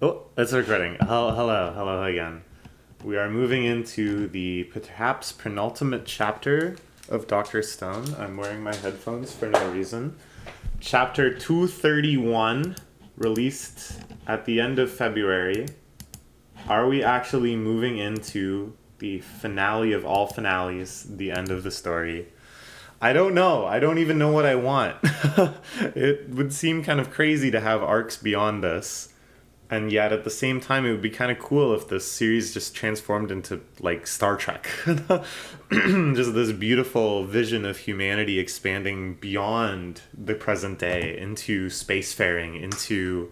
Oh, it's recording. Hello again. We are moving into the perhaps penultimate chapter of Dr. Stone. I'm wearing my headphones for no reason. Chapter 231, released at the end of February. Are we actually moving into the finale of all finales, the end of the story? I don't know. I don't even know what I want. It would seem kind of crazy to have arcs beyond this. And yet, at the same time, it would be kind of cool if this series just transformed into, like, Star Trek. Just this beautiful vision of humanity expanding beyond the present day into spacefaring, into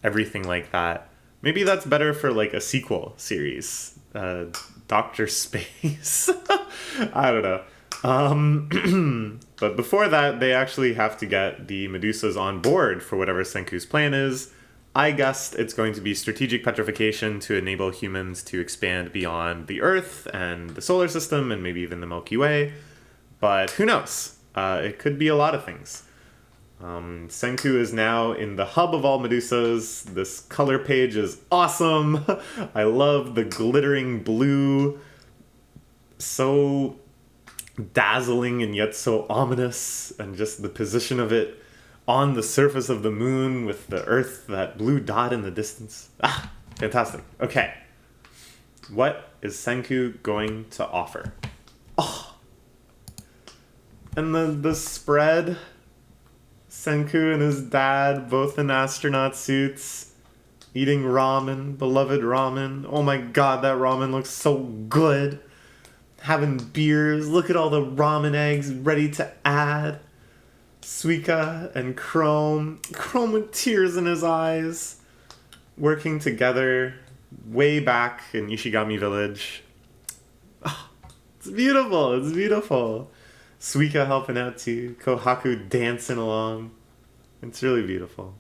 everything like that. Maybe that's better for, like, a sequel series. Doctor Space. I don't know. But before that, they actually have to get the Medusas on board for whatever Senku's plan is. I guessed it's going to be strategic petrification to enable humans to expand beyond the Earth and the solar system and maybe even the Milky Way. But who knows? It could be a lot of things. Senku is now in the hub of all Medusas. This color page is awesome. I love the glittering blue. So dazzling and yet so ominous. And just the position of it on the surface of the moon with the Earth, that blue dot in the distance. Ah, fantastic. Okay. What is Senku going to offer? Oh. And the spread. Senku and his dad, both in astronaut suits, eating ramen, beloved ramen. Oh my god, that ramen looks so good. Having beers. Look at all the ramen eggs ready to add. Suika and Chrome with tears in his eyes, working together way back in Ishigami Village. Oh, it's beautiful. Suika helping out too, Kohaku dancing along. It's really beautiful.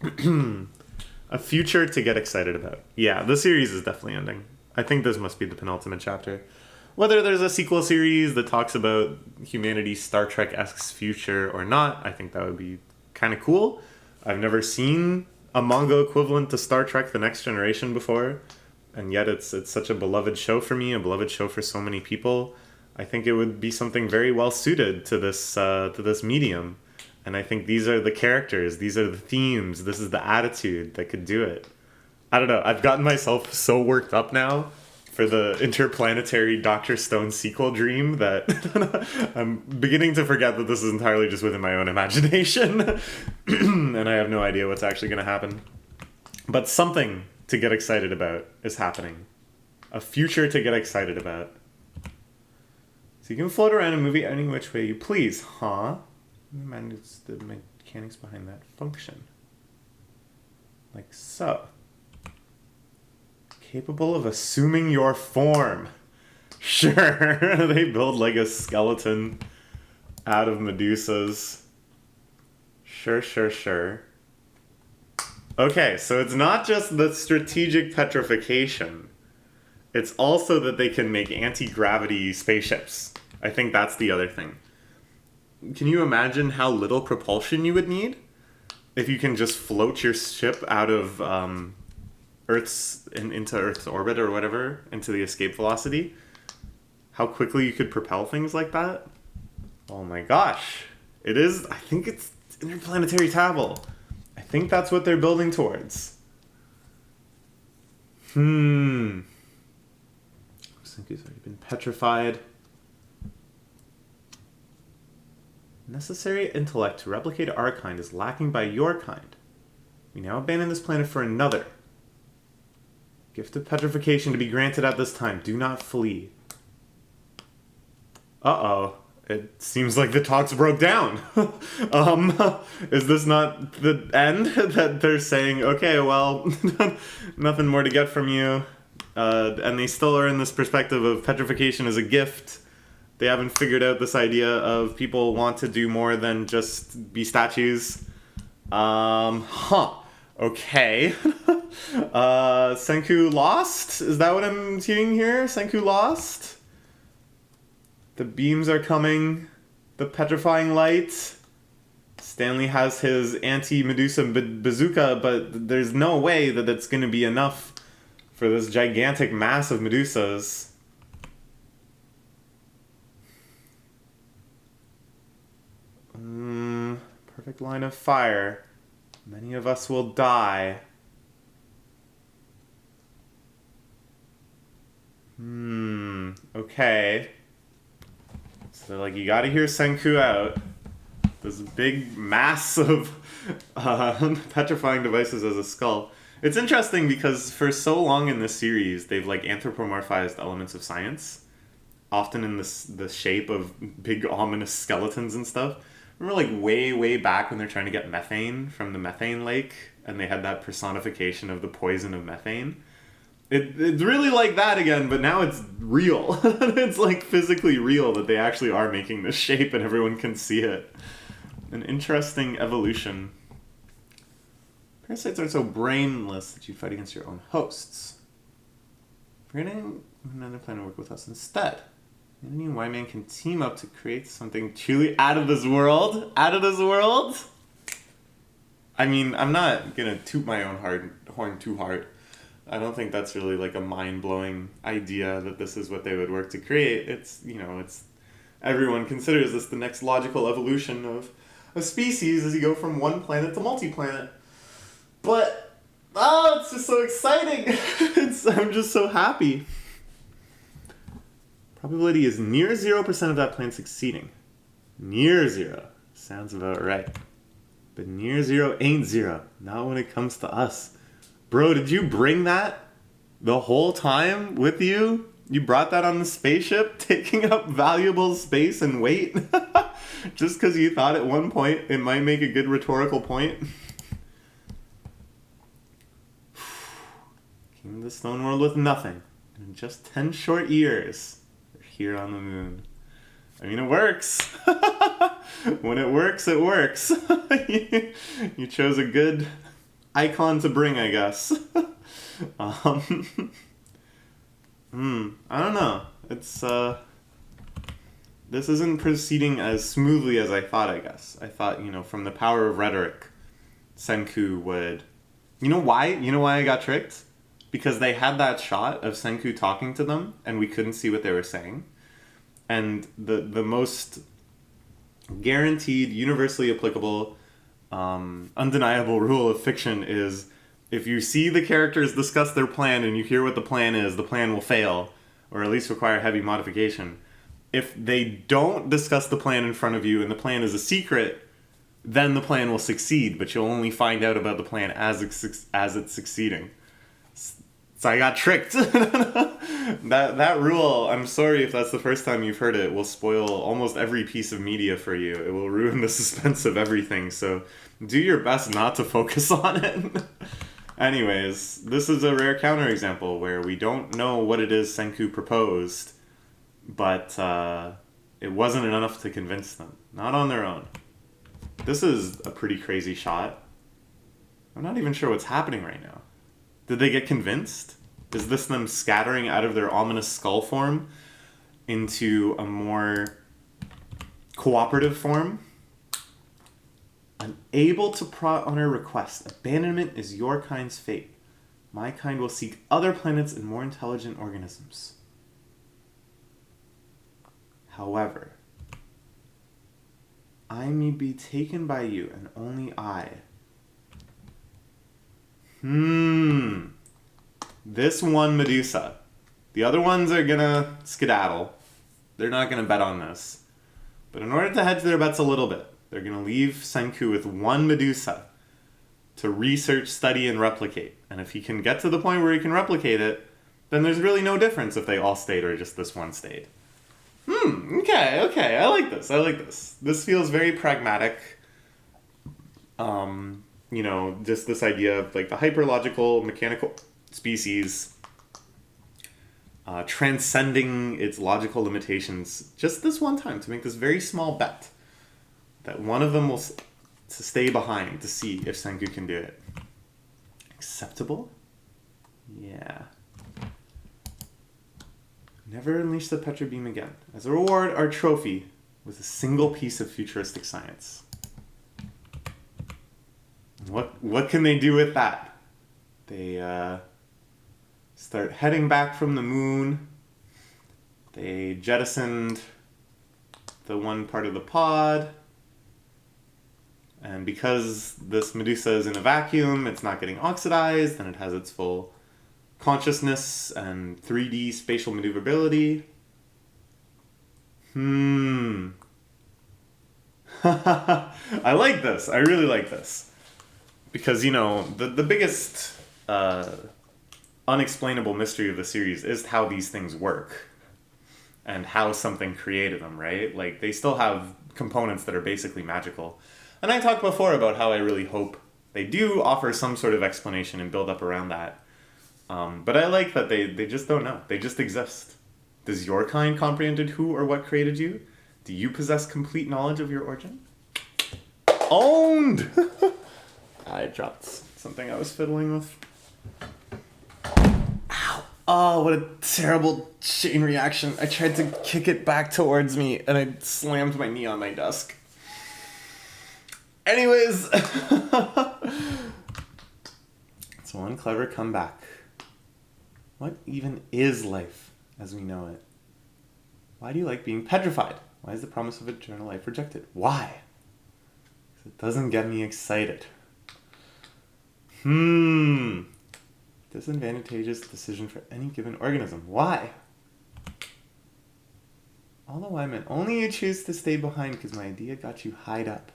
A future to get excited about. Yeah, the series is definitely ending. I think this must be the penultimate chapter. Whether there's a sequel series that talks about humanity's Star Trek-esque future or not, I think that would be kind of cool. I've never seen a manga equivalent to Star Trek: The Next Generation before, and yet it's such a beloved show for me, a beloved show for so many people. I think it would be something very well suited to this medium, and I think these are the characters, these are the themes, this is the attitude that could do it. I don't know. I've gotten myself so worked up now for the interplanetary Dr. Stone sequel dream that I'm beginning to forget that this is entirely just within my own imagination. And I have no idea what's actually going to happen. But something to get excited about is happening. A future to get excited about. So you can float around a movie any which way you please, huh? Man, it's the mechanics behind that function. Like so. Capable of assuming your form. Sure, they build like a skeleton out of Medusas. Sure. Okay, so it's not just the strategic petrification. It's also that they can make anti-gravity spaceships. I think that's the other thing. Can you imagine how little propulsion you would need if you can just float your ship out of into Earth's orbit or whatever, into the escape velocity? How quickly you could propel things like that? Oh my gosh. It is, I think it's interplanetary travel. I think that's what they're building towards. Senku's already been petrified. Necessary intellect to replicate our kind is lacking by your kind. We now abandon this planet for another. Gift of petrification to be granted at this time. Do not flee. Uh-oh. It seems like the talks broke down. Is this not the end? That they're saying, okay, well, nothing more to get from you. And they still are in this perspective of petrification as a gift. They haven't figured out this idea of people want to do more than just be statues. Okay. Senku lost? Is that what I'm hearing here? Senku lost? The beams are coming. The petrifying light. Stanley has his anti-Medusa bazooka, but there's no way that it's going to be enough for this gigantic mass of Medusas. Perfect line of fire. Many of us will die. Okay. So, like, you gotta hear Senku out. This big mass of petrifying devices as a skull. It's interesting because for so long in this series, they've, like, anthropomorphized elements of science. Often in the shape of big ominous skeletons and stuff. Remember, like, way back when they're trying to get methane from the methane lake, and they had that personification of the poison of methane? It's really like that again, but now it's real. It's, like, physically real that they actually are making this shape and everyone can see it. An interesting evolution. Parasites aren't so brainless that you fight against your own hosts. Creating another plan to work with us instead. Enemy and Y-Man can team up to create something truly out of this world. Out of this world? I mean, I'm not gonna toot my own horn too hard. I don't think that's really like a mind-blowing idea that this is what they would work to create. It's, it's... Everyone considers this the next logical evolution of a species as you go from one planet to multi-planet. But, it's just so exciting! I'm just so happy. Probability is near 0% of that plan succeeding. Near 0. Sounds about right. But near 0 ain't 0. Not when it comes to us. Bro, did you bring that the whole time with you? You brought that on the spaceship, taking up valuable space and weight? Just because you thought at one point it might make a good rhetorical point? Came to the stone world with nothing. And in just 10 short years... here on the moon. I mean, it works. When it works, it works. You chose a good icon to bring, I guess. I don't know. It's, this isn't proceeding as smoothly as I thought, I guess. I thought, from the power of rhetoric, Senku would... You know why? You know why I got tricked? Because they had that shot of Senku talking to them, and we couldn't see what they were saying. And the most guaranteed, universally applicable, undeniable rule of fiction is if you see the characters discuss their plan and you hear what the plan is, the plan will fail, or at least require heavy modification. If they don't discuss the plan in front of you and the plan is a secret, then the plan will succeed, but you'll only find out about the plan as it's succeeding. So I got tricked. That rule, I'm sorry if that's the first time you've heard it, will spoil almost every piece of media for you. It will ruin the suspense of everything, so do your best not to focus on it. Anyways, this is a rare counterexample where we don't know what it is Senku proposed, but it wasn't enough to convince them. Not on their own. This is a pretty crazy shot. I'm not even sure what's happening right now. Did they get convinced? Is this them scattering out of their ominous skull form into a more cooperative form? Unable to honor request. Abandonment is your kind's fate. My kind will seek other planets and more intelligent organisms. However, I may be taken by you, and only I. This one Medusa. The other ones are gonna skedaddle. They're not gonna bet on this. But in order to hedge their bets a little bit, they're gonna leave Senku with one Medusa to research, study, and replicate. And if he can get to the point where he can replicate it, then there's really no difference if they all stayed or just this one stayed. Okay, I like this. This feels very pragmatic. Just this idea of like the hyperlogical mechanical species transcending its logical limitations just this one time to make this very small bet that one of them will to stay behind to see if Senku can do it. Acceptable? Yeah. Never unleash the Petra Beam again. As a reward, our trophy was a single piece of futuristic science. What can they do with that? They start heading back from the moon. They jettisoned the one part of the pod. And because this Medusa is in a vacuum, it's not getting oxidized, and it has its full consciousness and 3D spatial maneuverability. I like this. I really like this. Because, the biggest unexplainable mystery of the series is how these things work. And how something created them, right? Like, they still have components that are basically magical. And I talked before about how I really hope they do offer some sort of explanation and build up around that. But I like that they just don't know. They just exist. Does your kind comprehended who or what created you? Do you possess complete knowledge of your origin? Owned! I dropped something I was fiddling with. Ow! Oh, what a terrible chain reaction. I tried to kick it back towards me, and I slammed my knee on my desk. Anyways, it's one clever comeback. What even is life as we know it? Why do you like being petrified? Why is the promise of eternal life rejected? Why? Because it doesn't get me excited. Disadvantageous decision for any given organism. Why? All the why meant only you choose to stay behind because my idea got you hied up.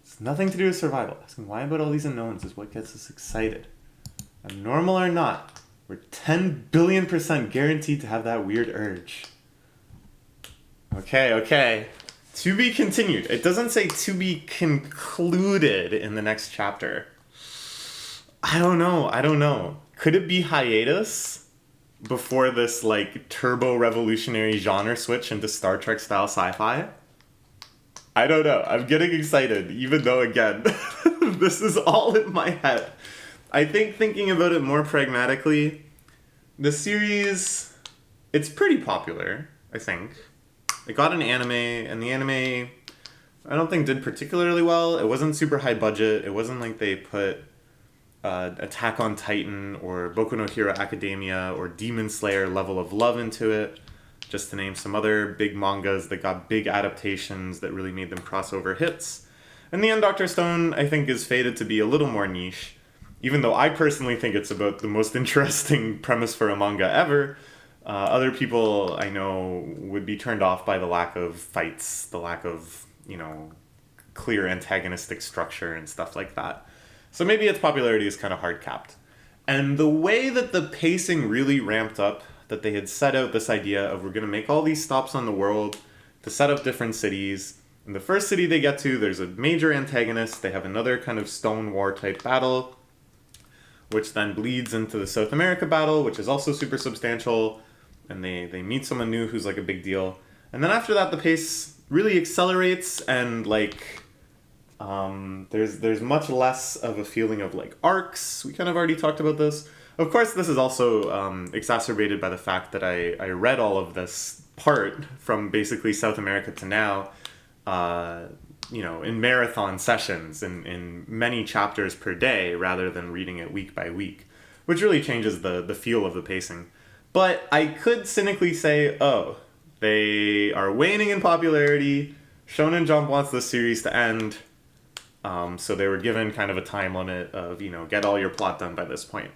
It's nothing to do with survival. Asking why about all these unknowns is what gets us excited. Abnormal or not, we're 10 billion% guaranteed to have that weird urge. Okay. To be continued. It doesn't say to be concluded in the next chapter. I don't know. Could it be hiatus before this, turbo revolutionary genre switch into Star Trek style sci-fi? I don't know. I'm getting excited, even though, again, this is all in my head. I think thinking about it more pragmatically, the series, it's pretty popular, I think. It got an anime, and the anime, I don't think did particularly well. It wasn't super high budget. It wasn't like they put Attack on Titan or Boku no Hero Academia or Demon Slayer level of love into it, just to name some other big mangas that got big adaptations that really made them crossover hits. In the end, Dr. Stone, I think, is fated to be a little more niche, even though I personally think it's about the most interesting premise for a manga ever. Other people I know would be turned off by the lack of fights, the lack of, clear antagonistic structure and stuff like that. So maybe its popularity is kind of hard-capped. And the way that the pacing really ramped up, that they had set out this idea of we're going to make all these stops on the world to set up different cities. In the first city they get to, there's a major antagonist. They have another kind of Stone War type battle, which then bleeds into the South America battle, which is also super substantial. And they meet someone new who's a big deal. And then after that, the pace really accelerates, and there's much less of a feeling of arcs. We kind of already talked about this. Of course, this is also exacerbated by the fact that I read all of this part from basically South America to now, in marathon sessions, in many chapters per day, rather than reading it week by week, which really changes the feel of the pacing. But I could cynically say, they are waning in popularity. Shonen Jump wants this series to end. So they were given kind of a time limit of, get all your plot done by this point.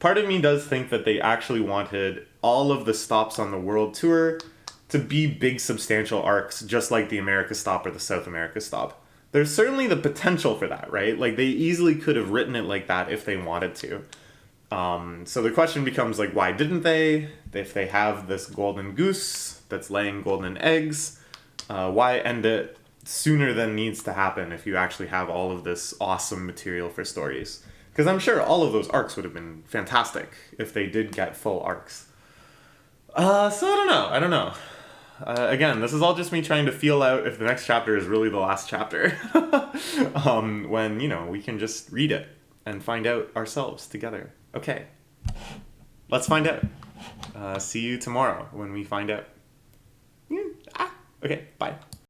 Part of me does think that they actually wanted all of the stops on the world tour to be big substantial arcs, just like the America stop or the South America stop. There's certainly the potential for that, right? They easily could have written it like that if they wanted to. So the question becomes, why didn't they? If they have this golden goose that's laying golden eggs, why end it sooner than needs to happen if you actually have all of this awesome material for stories? Because I'm sure all of those arcs would have been fantastic if they did get full arcs. So I don't know. Again, this is all just me trying to feel out if the next chapter is really the last chapter. When, we can just read it and find out ourselves together. Okay, let's find out. See you tomorrow when we find out. Okay, bye.